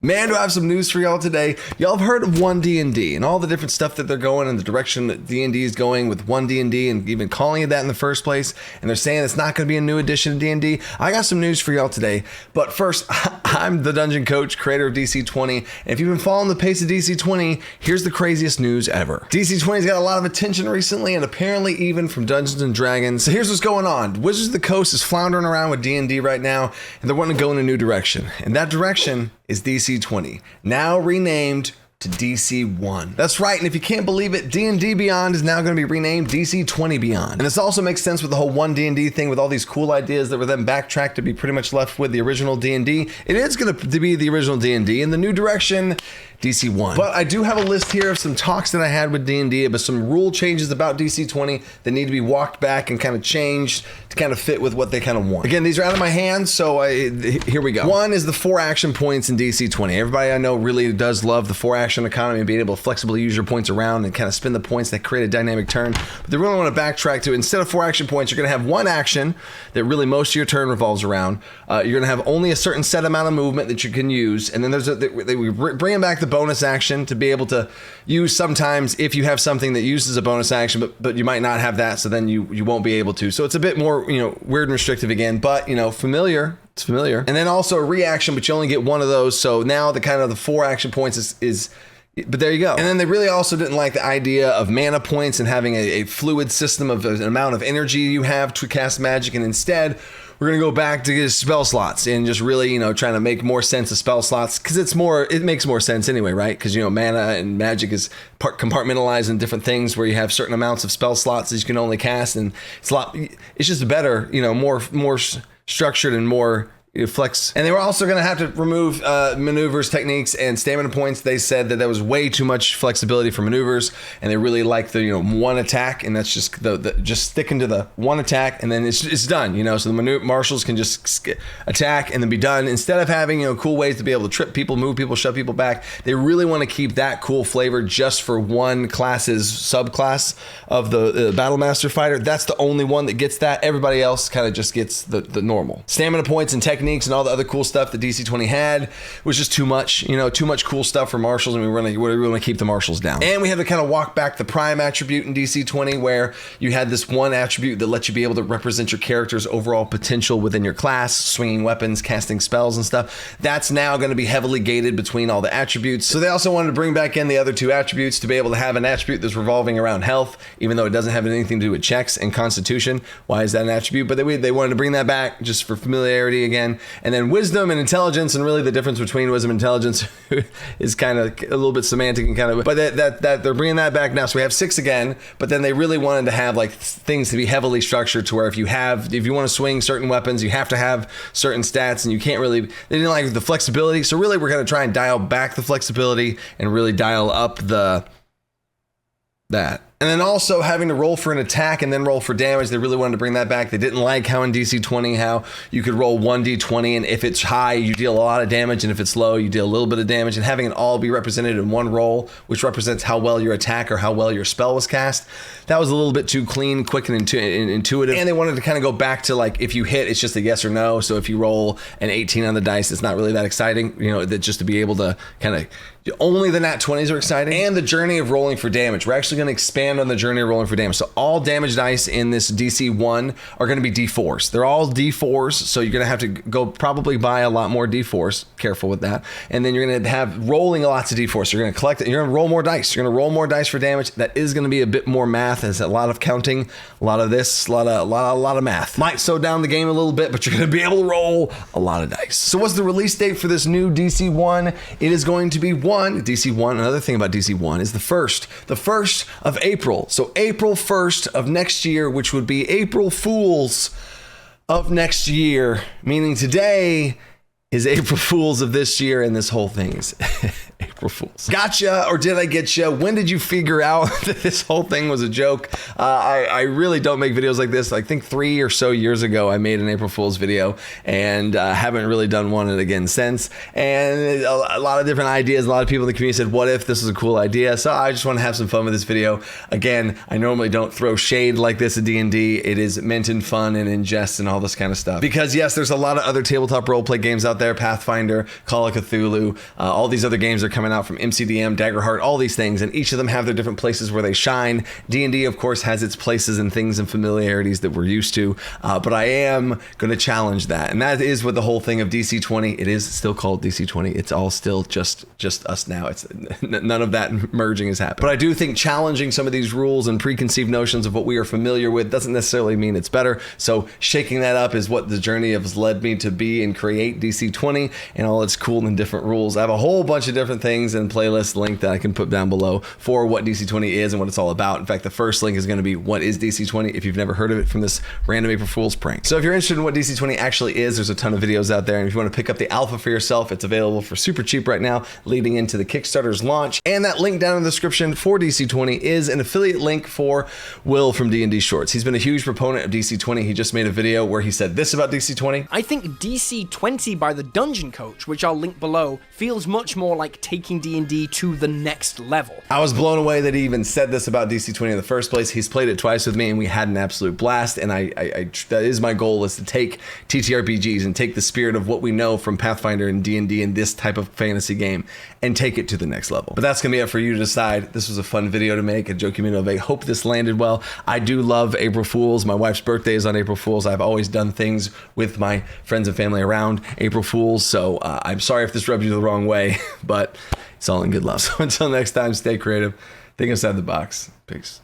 Man, do I have some news for y'all today. Y'all have heard of 1D&D and all the different stuff that they're going and the direction that D&D is going with 1D&D and even calling it that in the first place. And they're saying it's not going to be a new edition of D&D. I got some news for y'all today. But first, I'm the Dungeon Coach, creator of DC20. And if you've been following the pace of DC20, here's the craziest news ever. DC20's got a lot of attention recently and apparently even from Dungeons & Dragons. So here's what's going on. Wizards of the Coast is floundering around with D&D right now and they're wanting to go in a new direction. And that direction is DC20, now renamed to DC1. That's right, and if you can't believe it, D&D Beyond is now going to be renamed DC20 Beyond. And this also makes sense with the whole 1D&D thing with all these cool ideas that were then backtracked to be pretty much left with the original D&D. It is going to be the original D&D in the new direction, DC1. But I do have a list here of some talks that I had with D&D about some rule changes about DC20 that need to be walked back and kind of changed to kind of fit with what they kind of want. Again, these are out of my hands, so here we go. One is the 4 action points in DC20. Everybody I know really does love the 4 action economy and being able to flexibly use your points around and kind of spin the points that create a dynamic turn. But they really want to backtrack to, instead of 4 action points, you're going to have 1 action that really most of your turn revolves around. You're going to have only a certain set amount of movement that you can use, and then they bring back the bonus action to be able to use sometimes if you have something that uses a bonus action, but you might not have that, so then you won't be able to. So it's a bit more, weird and restrictive again, but familiar. It's familiar. And then also a reaction, but you only get 1 of those. So now the 4 action points is but there you go. And then they really also didn't like the idea of mana points and having a fluid system of an amount of energy you have to cast magic, and instead we're going to go back to spell slots and just really, trying to make more sense of spell slots, because it makes more sense anyway, right? Because, mana and magic is compartmentalized in different things where you have certain amounts of spell slots that you can only cast, and it's just better, more structured and more flex. And they were also going to have to remove maneuvers, techniques, and stamina points. They said that there was way too much flexibility for maneuvers, and they really liked the 1 attack, and that's just just sticking to the 1 attack, and then it's done. So the marshals can just attack and then be done, instead of having cool ways to be able to trip people, move people, shove people back. They really want to keep that cool flavor just for one class's subclass of the Battlemaster fighter. That's the only one that gets that. Everybody else kind of just gets the normal stamina points and techniques and all the other cool stuff that DC20 had was just too much, too much cool stuff for marshals, and we want to keep the marshals down. And we had to kind of walk back the prime attribute in DC20, where you had this one attribute that lets you be able to represent your character's overall potential within your class, swinging weapons, casting spells and stuff. That's now going to be heavily gated between all the attributes. So they also wanted to bring back in the other 2 attributes to be able to have an attribute that's revolving around health, even though it doesn't have anything to do with checks and constitution. Why is that an attribute? But they wanted to bring that back just for familiarity again. And then wisdom and intelligence, and really the difference between wisdom and intelligence is kind of a little bit semantic and kind of, but that they're bringing that back now. So we have 6 again, but then they really wanted to have things to be heavily structured to where if you want to swing certain weapons, you have to have certain stats, and you can't really, they didn't like the flexibility. So really we're going to try and dial back the flexibility and really dial up that. And then also having to roll for an attack and then roll for damage. They really wanted to bring that back. They didn't like how in DC20, how you could roll 1d20, and if it's high, you deal a lot of damage, and if it's low, you deal a little bit of damage, and having it all be represented in one roll, which represents how well your attack or how well your spell was cast. That was a little bit too clean, quick, and intuitive. And they wanted to kind of go back to if you hit, it's just a yes or no. So if you roll an 18 on the dice, it's not really that exciting, that just to be able to kind of, only the nat 20s are exciting. And the journey of rolling for damage. We're actually going to expand on the journey of rolling for damage. So all damage dice in this DC1 are going to be D4s. They're all D4s, so you're going to have to go probably buy a lot more D4s. Careful with that. And then you're going to have rolling lots of D4s. So you're going to collect it. You're going to roll more dice. You're going to roll more dice for damage. That is going to be a bit more math. There's a lot of counting, a lot of this, a lot of math. Might slow down the game a little bit, but you're going to be able to roll a lot of dice. So what's the release date for this new DC1? It is going to be DC1. Another thing about DC1 is the 1st of April. So April 1st of next year, which would be April Fools of next year, meaning today is April Fools of this year, and this whole thing is April April Fools. Gotcha, or did I get you? When did you figure out that this whole thing was a joke? I really don't make videos like this. I think 3 or so years ago, I made an April Fool's video, and haven't really done one again since. And a lot of different ideas. A lot of people in the community said, what if this was a cool idea? So I just want to have some fun with this video. Again, I normally don't throw shade like this at D&D. It is meant in fun and in jest and all this kind of stuff. Because yes, there's a lot of other tabletop roleplay games out there, Pathfinder, Call of Cthulhu, all these other games are coming out from MCDM, Daggerheart, all these things, and each of them have their different places where they shine. D&D, of course, has its places and things and familiarities that we're used to, but I am going to challenge that, and that is what the whole thing of DC 20. It is still called DC 20. It's all still just us now. It's none of that merging has happened. But I do think challenging some of these rules and preconceived notions of what we are familiar with doesn't necessarily mean it's better. So shaking that up is what the journey has led me to be and create DC 20 and all its cool and different rules. I have a whole bunch of different things and playlists linked that I can put down below for what DC 20 is and what it's all about. In fact, the first link is going to be what is DC 20 if you've never heard of it from this random April Fool's prank. So if you're interested in what DC 20 actually is, there's a ton of videos out there. And if you want to pick up the alpha for yourself, it's available for super cheap right now, leading into the Kickstarter's launch. And that link down in the description for DC 20 is an affiliate link for Will from D&D Shorts. He's been a huge proponent of DC 20. He just made a video where he said this about DC 20. I think DC 20 by the Dungeon Coach, which I'll link below, feels much more like taking D&D to the next level. I was blown away that he even said this about DC 20 in the first place. He's played it twice with me and we had an absolute blast. And that is my goal, is to take TTRPGs and take the spirit of what we know from Pathfinder and D&D and this type of fantasy game and take it to the next level. But that's gonna be up for you to decide. This was a fun video to make, a joke community. I hope this landed well. I do love April Fools. My wife's birthday is on April Fools. I've always done things with my friends and family around April Fools. So I'm sorry if this rubbed you the wrong way, but it's all in good love. So until next time, stay creative, think outside the box. Peace.